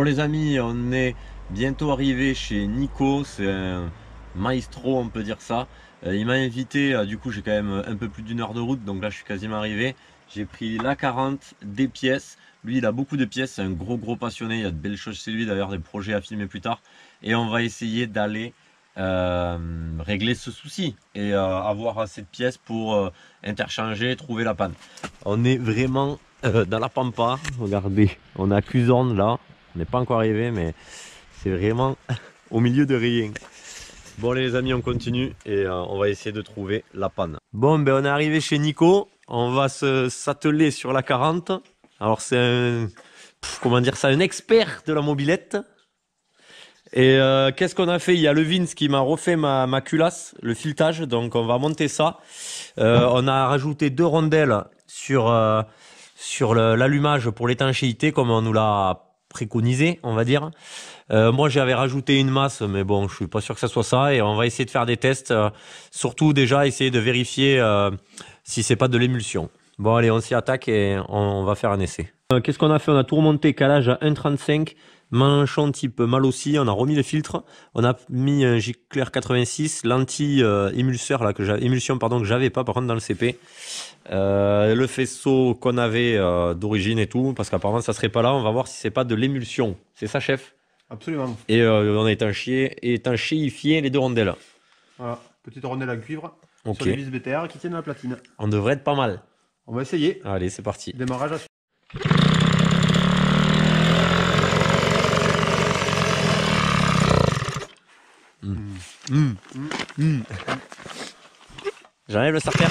Bon les amis, on est bientôt arrivé chez Nico, c'est un maestro on peut dire ça. Il m'a invité, du coup j'ai quand même un peu plus d'1 heure de route, donc là je suis quasiment arrivé. J'ai pris l'A40, des pièces, lui il a beaucoup de pièces, c'est un gros passionné, il y a de belles choses chez lui, d'ailleurs des projets à filmer plus tard. Et on va essayer d'aller régler ce souci et avoir assez de pièces pour interchanger, trouver la panne. On est vraiment dans la pampa, regardez, on a Cuzorn là. On n'est pas encore arrivé, mais c'est vraiment au milieu de rien. Bon les amis, on continue et on va essayer de trouver la panne. Bon, ben on est arrivé chez Nico. On va s'atteler sur la 40. Alors c'est un, comment dire ça, un expert de la mobilette. Et qu'est-ce qu'on a fait? Il y a le Vince qui m'a refait ma culasse, le filetage. Donc on va monter ça. On a rajouté 2 rondelles sur l'allumage pour l'étanchéité, comme on nous l'a préconisé, on va dire. Moi j'avais rajouté une masse, mais bon je suis pas sûr que ça soit ça, et on va essayer de faire des tests, surtout déjà essayer de vérifier si c'est pas de l'émulsion. Bon allez, on s'y attaque et on va faire un essai. Qu'est-ce qu'on a fait? On a tout remonté, calage à 1,35, manchon type mal aussi, on a remis le filtre, on a mis un Gicleur 86, lentille émulseur là, émulsion pardon, que j'avais pas par contre dans le CP. Le faisceau qu'on avait d'origine et tout, parce qu'apparemment ça serait pas là, on va voir si c'est pas de l'émulsion. C'est ça chef? Absolument. Et on a étanchéifié les 2 rondelles. Voilà, petite rondelle en cuivre Ok. sur les vis BTR qui tiennent à la platine. On devrait être pas mal. On va essayer. Allez, c'est parti. Démarrage à suivre. J'enlève le starter.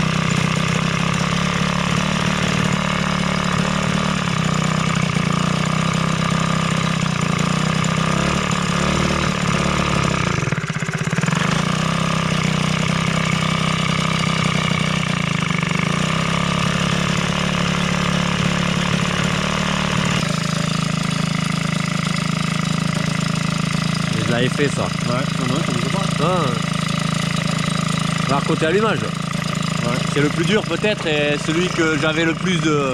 Je l'avais fait ça. Ouais, non, ça ne pas. Ah. Alors côté allumage. Ouais. C'est le plus dur peut-être et celui que j'avais le plus de...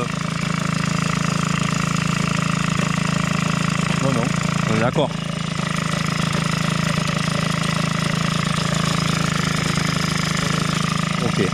Non. On est d'accord. Ok.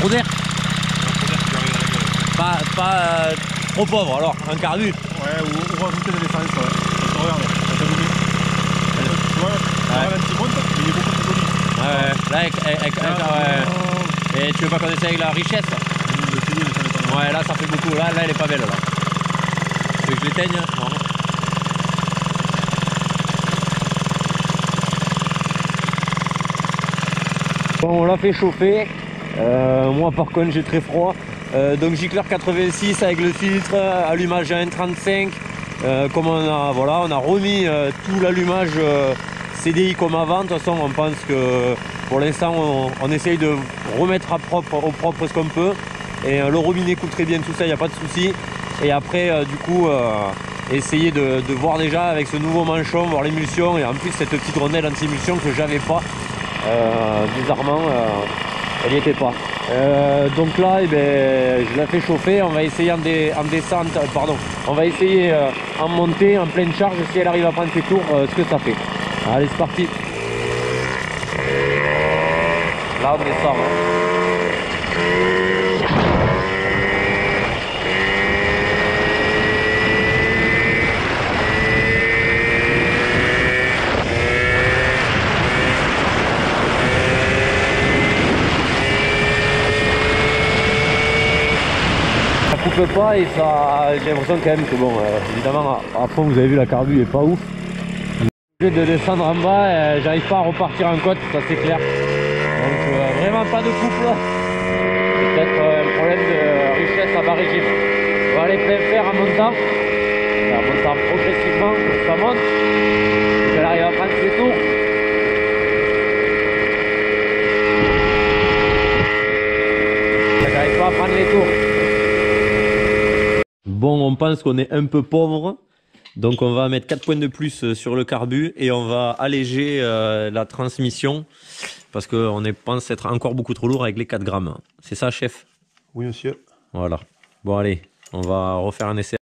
Trop d'air. Pas trop pauvre alors, un carbu. Ouais, ou rajouter de l'essence. Regarde, ça nous met. Tu vois, un petit monte, mais il est beaucoup plus joli. Ouais, là, et tu veux pas qu'on essaye avec la richesse? Ouais, là ça fait beaucoup. Là, elle est pas belle là. Tu veux que je l'éteigne? Non. Bon, on l'a fait chauffer. Moi par contre j'ai très froid. Donc Gicleur 86 avec le filtre, allumage à 1,35. Comme on a remis tout l'allumage CDI comme avant. De toute façon on pense que pour l'instant on essaye de remettre au propre ce qu'on peut. Et le robinet coule très bien, tout ça, il n'y a pas de souci. Et après du coup essayer de voir déjà avec ce nouveau manchon, voir l'émulsion. Et en plus cette petite rondelle anti-émulsion que j'avais pas. Bizarrement elle n'y était pas. Donc là je la fais chauffer, on va essayer en descente, pardon, on va essayer en montée, en pleine charge, si elle arrive à prendre ses tours, ce que ça fait. Allez c'est parti. Là on descend. Coupe pas et ça, j'ai l'impression quand même que bon, évidemment à fond vous avez vu la carbu est pas ouf. Je vais de descendre en bas, j'arrive pas à repartir en côte, ça c'est clair. Donc vraiment pas de couple. Peut-être un problème de richesse à bas régime. On va aller plein fer en montant. montant progressivement, ça monte. Donc elle arrive à prendre ses tours. Elle n'arrive pas à prendre les tours. Bon, on pense qu'on est un peu pauvre. Donc on va mettre 4 points de plus sur le carbu et on va alléger la transmission parce qu'on pense être encore beaucoup trop lourd avec les 4 grammes. C'est ça, chef? Oui, monsieur. Voilà. Bon, allez, on va refaire un essai.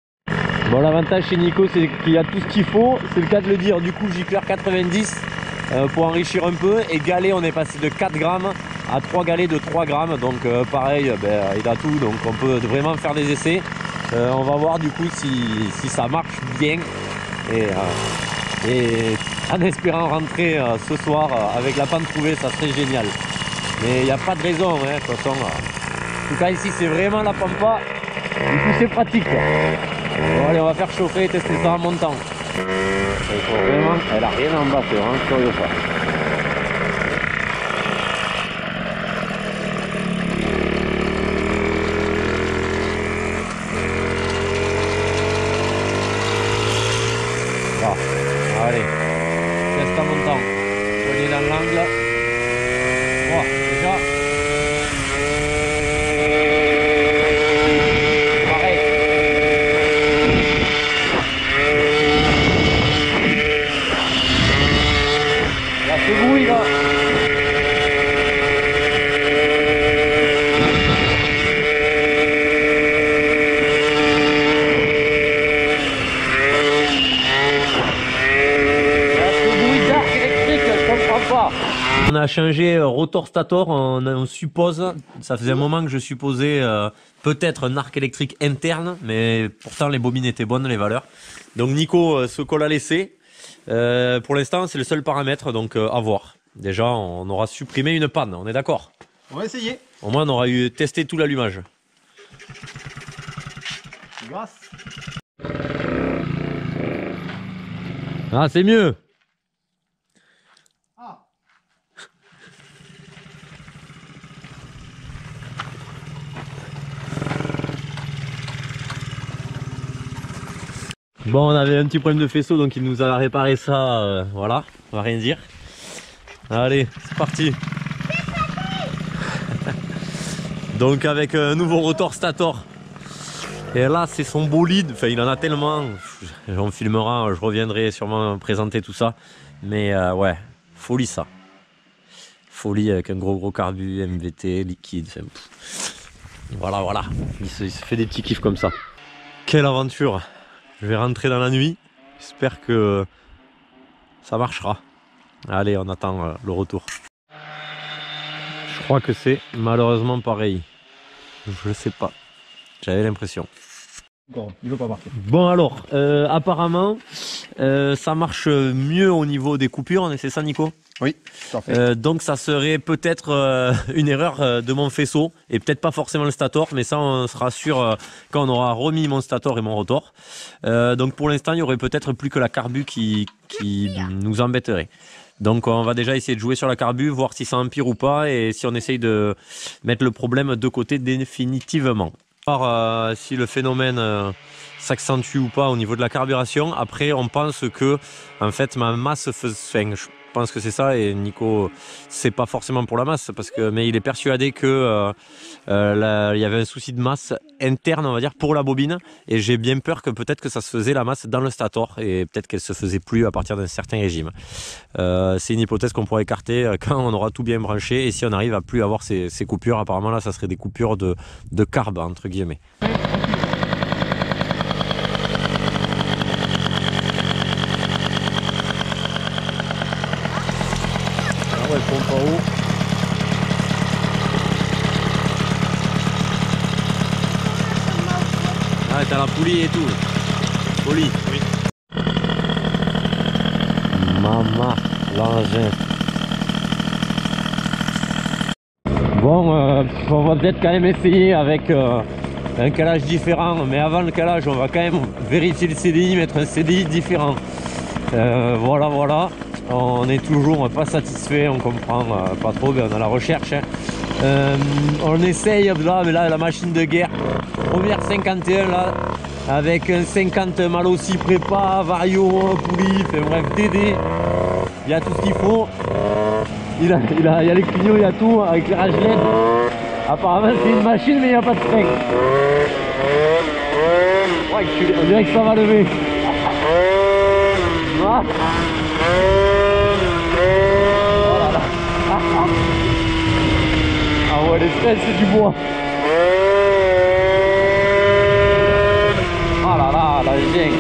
Bon, l'avantage chez Nico, c'est qu'il y a tout ce qu'il faut. C'est le cas de le dire. Du coup, JPR 90 pour enrichir un peu. Et galet, on est passé de 4 grammes à 3 galets de 3 grammes. Donc pareil, il a tout. Donc on peut vraiment faire des essais. On va voir du coup si ça marche bien et en espérant rentrer ce soir avec la panne trouvée, ça serait génial. Mais il n'y a pas de raison, hein, de toute façon. En tout cas ici c'est vraiment la pampa, du coup c'est pratique quoi. Bon allez, on va faire chauffer et tester ça en montant. Il faut vraiment, elle a rien en bas, c'est vraiment curieux ça. Allez, test en montant. Prenez dans l'angle. Oh, déjà. Pareil. Là, ce bruit là. On a changé rotor stator, on suppose, ça faisait un moment que je supposais peut-être un arc électrique interne, mais pourtant les bobines étaient bonnes, les valeurs. Donc Nico, ce qu'on l'a laissé, pour l'instant c'est le seul paramètre, donc à voir. Déjà on aura supprimé une panne, on est d'accord? On va essayer. Au moins on aura testé tout l'allumage. Grâce. Ah c'est mieux. Bon, on avait un petit problème de faisceau, donc il nous a réparé ça, voilà, on va rien dire. Allez, c'est parti. Donc avec un nouveau rotor stator. Et là, c'est son bolide, enfin il en a tellement, on filmera, je reviendrai sûrement présenter tout ça. Mais ouais, folie ça. Folie avec un gros carbu, MVT, liquide, enfin, voilà, voilà. Il se fait des petits kiffs comme ça. Quelle aventure! Je vais rentrer dans la nuit, j'espère que ça marchera. Allez, on attend le retour. Je crois que c'est malheureusement pareil. Je sais pas, j'avais l'impression. Il veut pas marquer. Bon alors, apparemment, ça marche mieux au niveau des coupures, c'est ça Nico? Oui, parfait. Donc ça serait peut-être une erreur de mon faisceau et peut-être pas forcément le stator, mais ça on sera sûr quand on aura remis mon stator et mon rotor. Donc pour l'instant il y aurait peut-être plus que la carbu qui nous embêterait. Donc on va déjà essayer de jouer sur la carbu, voir si ça empire ou pas et si on essaye de mettre le problème de côté définitivement. Voir si le phénomène s'accentue ou pas au niveau de la carburation. Après on pense que en fait ma masse je pense que c'est ça et Nico c'est pas forcément pour la masse mais il est persuadé que il y avait un souci de masse interne on va dire pour la bobine et j'ai bien peur que peut-être que ça se faisait la masse dans le stator et peut-être qu'elle se faisait plus à partir d'un certain régime. C'est une hypothèse qu'on pourra écarter quand on aura tout bien branché et si on arrive à plus avoir ces coupures. Apparemment là ça serait des coupures de carbe entre guillemets. Elle pompe en haut. Ah, t'as la poulie et tout. Poulie. Oui. Maman, l'engin. Bon, on va peut-être quand même essayer avec un calage différent. Mais avant le calage, on va quand même vérifier le CDI, mettre un CDI différent. Voilà, voilà. On n'est toujours pas satisfait, on comprend pas trop, mais on a la recherche. Hein. On essaye là, mais là la machine de guerre, première 51 là, avec un 50 mal aussi prépa, vario, poulie, enfin bref, DD. Il y a tout ce qu'il faut. Il y a les clignots, il y a tout, avec l'éclairage LED. Apparemment c'est une machine mais il n'y a pas de frein. Ouais, on dirait que ça va lever. Ah. Oh là là. Ah ouais, les freins c'est du bois. Oh là là, la gêne.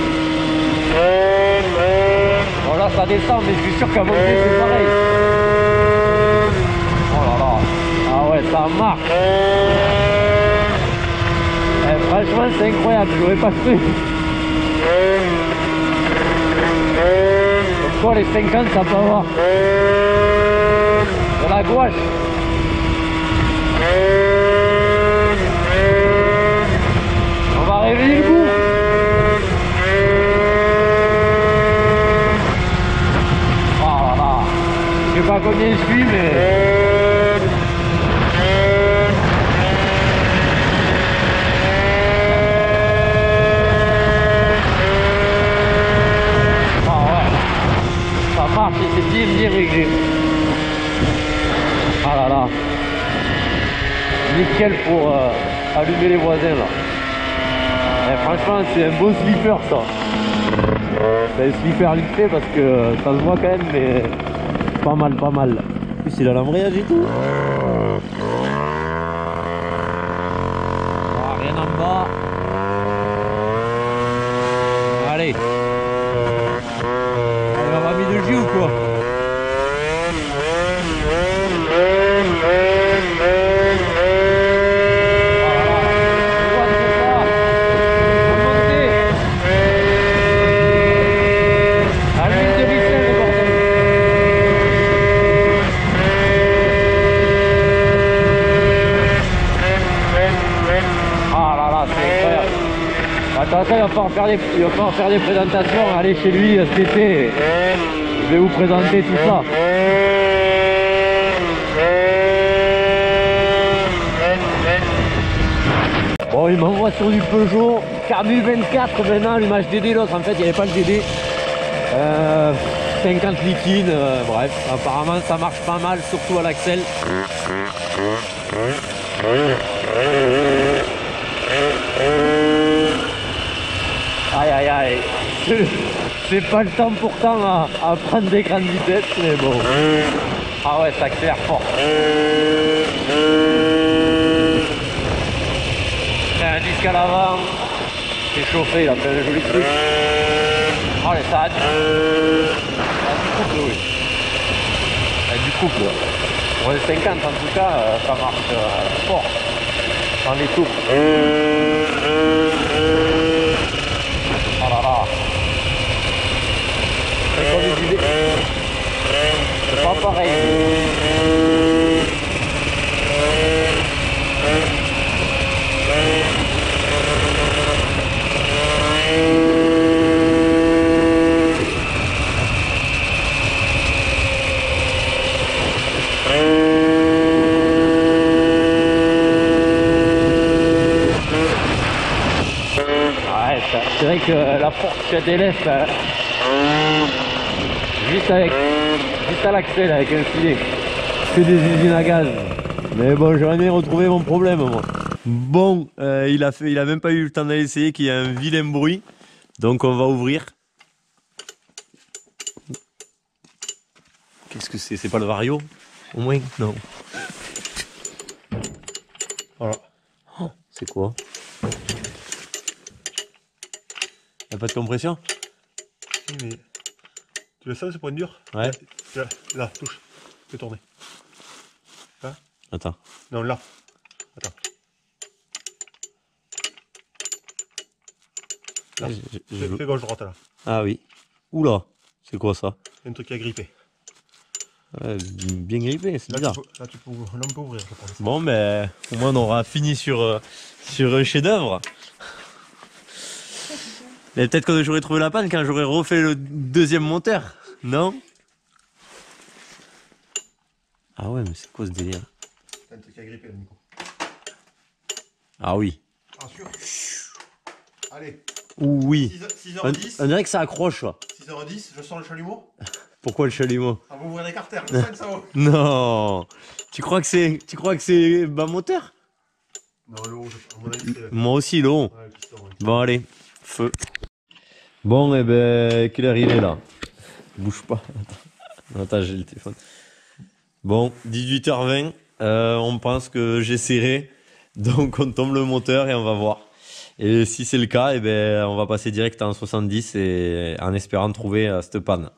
Bon là ça descend mais je suis sûr qu'à monter c'est pareil. Oh là là. Ah ouais, ça marche. Eh, franchement c'est incroyable, j'aurais pas cru. Comme quoi les 50 ça peut avoir de la gouache. On va réveiller le goût. Oh là là. Je sais pas combien je suis mais... C'est bien réglé. Ah là là. Nickel pour allumer les voisins là. Et franchement c'est un beau slipper ça. C'est un slipper vite fait parce que ça se voit quand même mais pas mal pas mal. En plus il a l'embrayage et tout. Ah, rien en bas. Allez. On va mis de jus ou quoi? Attention, il va pas faire des présentations, allez chez lui cet été, je vais vous présenter tout ça. Bon, il m'envoie sur du Peugeot, Carbu 24 maintenant, l'image DD, l'autre en fait il n'y avait pas le DD. 50 liquide, bref, apparemment ça marche pas mal, surtout à l'axel. Aïe aïe aïe, c'est pas le temps pourtant à prendre des grandes vitesses mais bon. Ah ouais, ça accélère fort. Un disque à l'avant, c'est chauffé, il a fait un joli truc. Oh les ça a du couple oui. Il y a du couple. Pour les 50 en tout cas, ça marche fort. Dans les tours. Oh là là. C'est comme les idées. C'est pas pareil. C'est vrai que la Porsche DLF juste à l'axel avec un filet, que des usines à gaz. Mais bon, j'aurais aimé retrouver mon problème moi. Bon, il a même pas eu le temps d'aller essayer qu'il y a un vilain bruit. Donc on va ouvrir. Qu'est-ce que c'est? C'est pas le Vario? Au moins? Non. Voilà. Oh, c'est quoi? Y'a pas de compression? Oui, mais tu le sens ce point dur? Ouais. Là, touche. Fais tourner. Là. Attends. Non, là. Attends. Là. Fais gauche droite là. Ah oui. Oula, c'est quoi ça? C'est un truc à gripper. Bien grippé, c'est bizarre. Là, on peut ouvrir, je pense. Bon, mais au moins on aura fini sur un chef-d'œuvre. Mais peut-être que j'aurais trouvé la panne quand j'aurais refait le deuxième moteur, non? Ah ouais, mais c'est quoi ce délire? C'est un truc à gripper, Nico. Ah oui. Ah sûr. Allez. Oui. 6h10. On dirait que ça accroche. 6h10, je sors le chalumeau. Pourquoi le chalumeau? On va ouvrir les carters, je sens que ça va. Non. Tu crois que c'est bas moteur? Non, le haut, à mon avis, c'est... Moi aussi, le haut. Ouais, le piston, ouais. Bon, allez, feu. Bon, et ben, quelle heure il est là? Bouge pas. Attends, j'ai le téléphone. Bon, 18h20. On pense que j'ai serré. Donc, on tombe le moteur et on va voir. Et si c'est le cas, et ben, on va passer direct en 70 et en espérant trouver cette panne.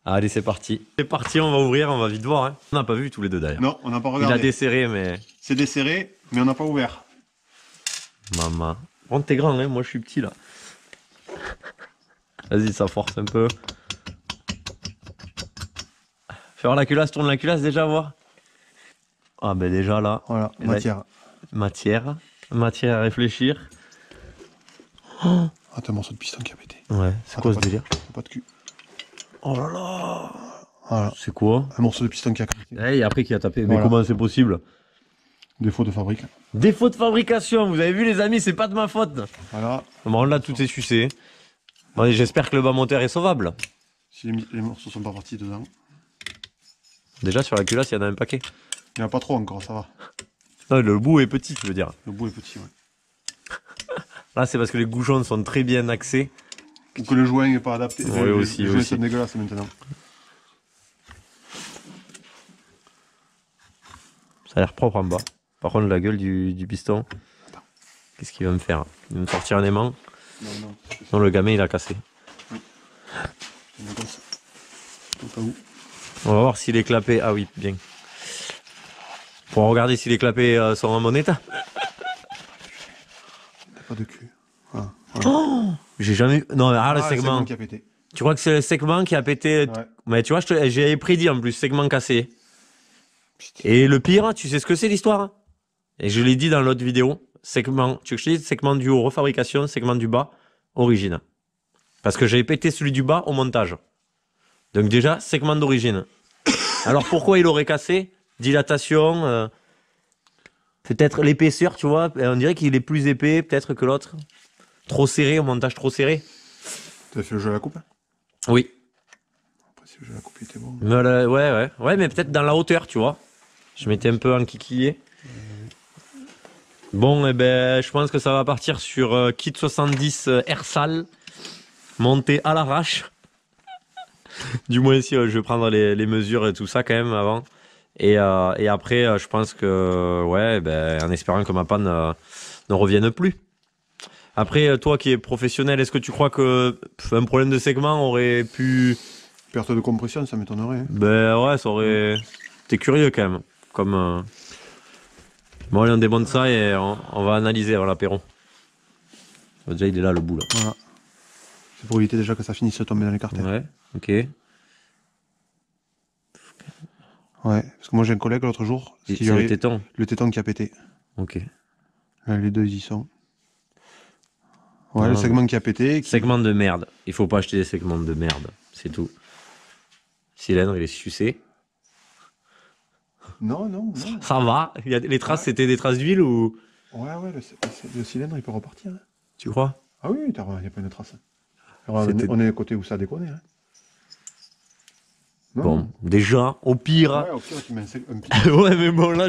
Allez, c'est parti. C'est parti, on va ouvrir, on va vite voir. Hein. On n'a pas vu tous les deux d'ailleurs. Non, on n'a pas Il regardé. a desserré, mais. C'est desserré, mais on n'a pas ouvert. Maman. Bon, t'es grand, hein, moi je suis petit là. Vas-y, ça force un peu. Fais voir la culasse, tourne la culasse déjà, voir. Ah, ben déjà là. Voilà, Et matière. Matière à réfléchir. Ah, t'as un morceau de piston qui a pété. Ouais, c'est quoi ce délire? Pas de cul. Oh là là. Voilà. C'est quoi? Un morceau de piston qui a pété. Et après qui a tapé. Mais Voilà. comment c'est possible? Défaut de fabrique. Défaut de fabrication, vous avez vu les amis, c'est pas de ma faute. Voilà. Bon, là tout est sucé. Bon, j'espère que le bas moteur est sauvable. Si les morceaux sont pas partis dedans. Déjà sur la culasse, il y en a un paquet. Il n'y en a pas trop encore, ça va. Non, le bout est petit, tu veux dire. Le bout est petit, ouais. Là, c'est parce que les goujons sont très bien axés. Ou que le joint n'est pas adapté. Ouais, aussi, le joint aussi. c'est dégueulasse maintenant. Ça a l'air propre en bas. Par contre, la gueule du piston. Qu'est-ce qu'il va me faire? Il va me sortir un aimant. Non, non. Non, le gamin, il a cassé. C'est une gosse. Au cas où. On va voir si les clapets... Ah oui, bien. Pour regarder si les clapets sont en bon état. Il n'y a pas de cul. Voilà. Voilà. Oh, j'ai jamais... Non, mais le le segment. qui a pété. Tu crois que c'est le segment qui a pété? Ouais. Mais tu vois, j'avais prédit en plus, segment cassé. Et le pire, tu sais ce que c'est l'histoire? Et je l'ai dit dans l'autre vidéo. Segment, tu veux que je te dise, segment du haut, refabrication, segment du bas, origine. Parce que j'avais pété celui du bas au montage. Donc déjà, segment d'origine. Alors pourquoi il aurait cassé? Dilatation, peut-être l'épaisseur, tu vois. On dirait qu'il est plus épais peut-être que l'autre. Trop serré, au montage trop serré. Tu as fait le jeu à la coupe? Oui. Après, si le jeu à la coupe était bon. Ouais, mais peut-être dans la hauteur, tu vois. Je m'étais un peu enquiquillé. Bon, eh ben, je pense que ça va partir sur kit 70 Air-Sal, monté à l'arrache. Du moins, si je vais prendre les mesures et tout ça quand même avant. Et après, je pense que, ouais, ben, en espérant que ma panne ne revienne plus. Après, toi qui es professionnel, est-ce que tu crois que un problème de segment aurait pu... Perte de compression, ça m'étonnerait. Hein. Ben ouais, ça aurait... T'es curieux quand même. Comme... Bon, allez, on démonte ça et on va analyser avant l'apéro. Déjà, il est là, le bout, là. Voilà. C'est pour éviter déjà que ça finisse de tomber dans les carters. Ouais, ok. Ouais, parce que moi j'ai un collègue l'autre jour. C'est le téton. Le téton qui a pété. Ok. Là, les deux y sont. Ouais, Non, le segment qui a pété. Segment de merde. Il faut pas acheter des segments de merde. C'est tout. Cylindre, il est sucé. Non, non, non. Ça va. Il y a les traces, c'était des traces d'huile ou... Ouais, le cylindre il peut repartir. Hein. Tu crois? Ah oui, il n'y a pas une trace. Alors, on est à côté où ça a déconné. Hein. Non, Bon, non. déjà, au pire... Ouais, au pire, tu mets un petit... Ouais, mais bon, là,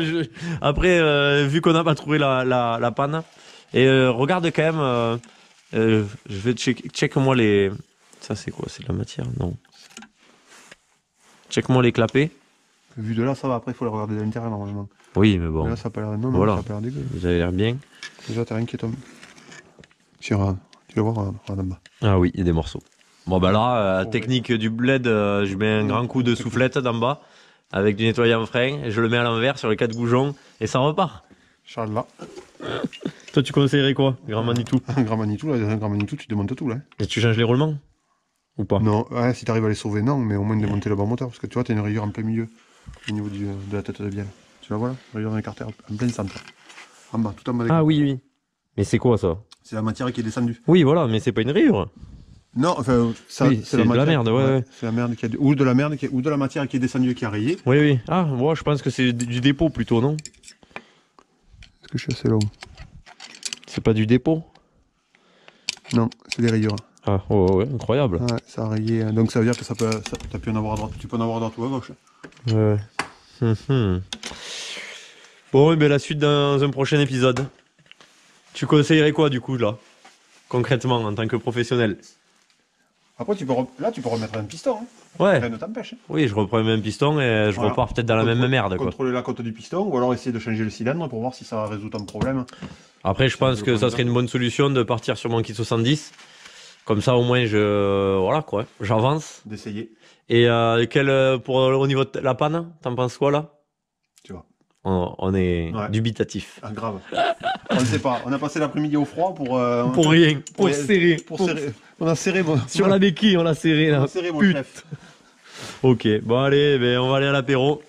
après, vu qu'on n'a pas trouvé la panne, et regarde quand même, je vais check-moi les... Ça, c'est quoi? C'est de la matière? Non. Check-moi les clapets. Vu de là, ça va. Après, il faut le regarder de l'intérieur normalement. Oui, mais bon. Mais là, ça n'a pas l'air... Non, non, Voilà. ça n'a pas l'air dégueu. Vous avez l'air bien. Déjà, t'as rien qui tombe. Si, regarde. Tu vas voir, regarde en bas. Ah oui, il y a des morceaux. Bon, bah là, technique du bled, je mets un grand coup de soufflette d'en bas, avec du nettoyant frein, et je le mets à l'envers sur les 4 goujons, et ça repart. Charles, là. Toi, tu conseillerais quoi? Grand Manitou. Un grand Manitou, là, un grand Manitou, tu démontes tout, là. Et tu changes les roulements? Ou pas? Non, ouais, si t'arrives à les sauver, non, mais au moins de démonter le bas moteur, parce que tu vois, t'as une rayure en plein milieu, au niveau de la tête de bielle. Tu la vois là? Rayure dans les carters, en plein centre. En bas, tout en bas des Ah oui, oui. Mais c'est quoi ça? C'est la matière qui est descendue. Oui, voilà, mais c'est pas une rayure. Non, enfin, ça, Oui, c'est de la merde, ouais. C'est la merde qui a... Ou de la merde, ou de la matière qui est descendue et qui a rayé. Oui, oui. Ah, moi, je pense que c'est du dépôt plutôt, non? Est-ce que je suis assez long? C'est pas du dépôt? Non, c'est des rayures. Ah, ouais, incroyable. Ouais, ça a rayé. Donc ça veut dire que t'as pu en avoir à droite. Tu peux en avoir à droite ou à gauche. Ouais. Bon, et ben la suite dans un prochain épisode. Tu conseillerais quoi du coup là? Concrètement, en tant que professionnel? Après, là, tu peux remettre un piston. Hein. Ouais. Rien ne t'empêche. Hein. Oui, je reprends le même piston et je repars peut-être dans la même merde, quoi. Contrôler la cote du piston ou alors essayer de changer le cylindre pour voir si ça résout ton problème. Après, je pense que ça serait une bonne solution de partir sur mon kit 70. Comme ça, au moins, voilà quoi, j'avance. D'essayer. Et au niveau de la panne, t'en penses quoi là? Tu vois. On est dubitatif. Ah, grave. On ne sait pas. On a passé l'après-midi au froid pour rien. Pour serrer. Serrer. On a serré. Sur la béquille, on l'a serré là. On a serré, mon chef. Ok, bon allez, ben, on va aller à l'apéro.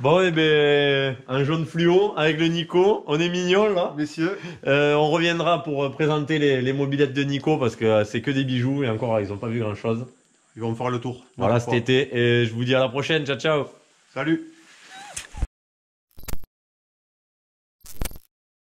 Bon, et ben, un jaune fluo avec le Nico, on est mignons là. Messieurs. On reviendra pour présenter les mobylettes de Nico parce que c'est que des bijoux et encore, ils ont pas vu grand chose. Ils vont me faire le tour. Voilà, cet été, et je vous dis à la prochaine, ciao ciao. Salut.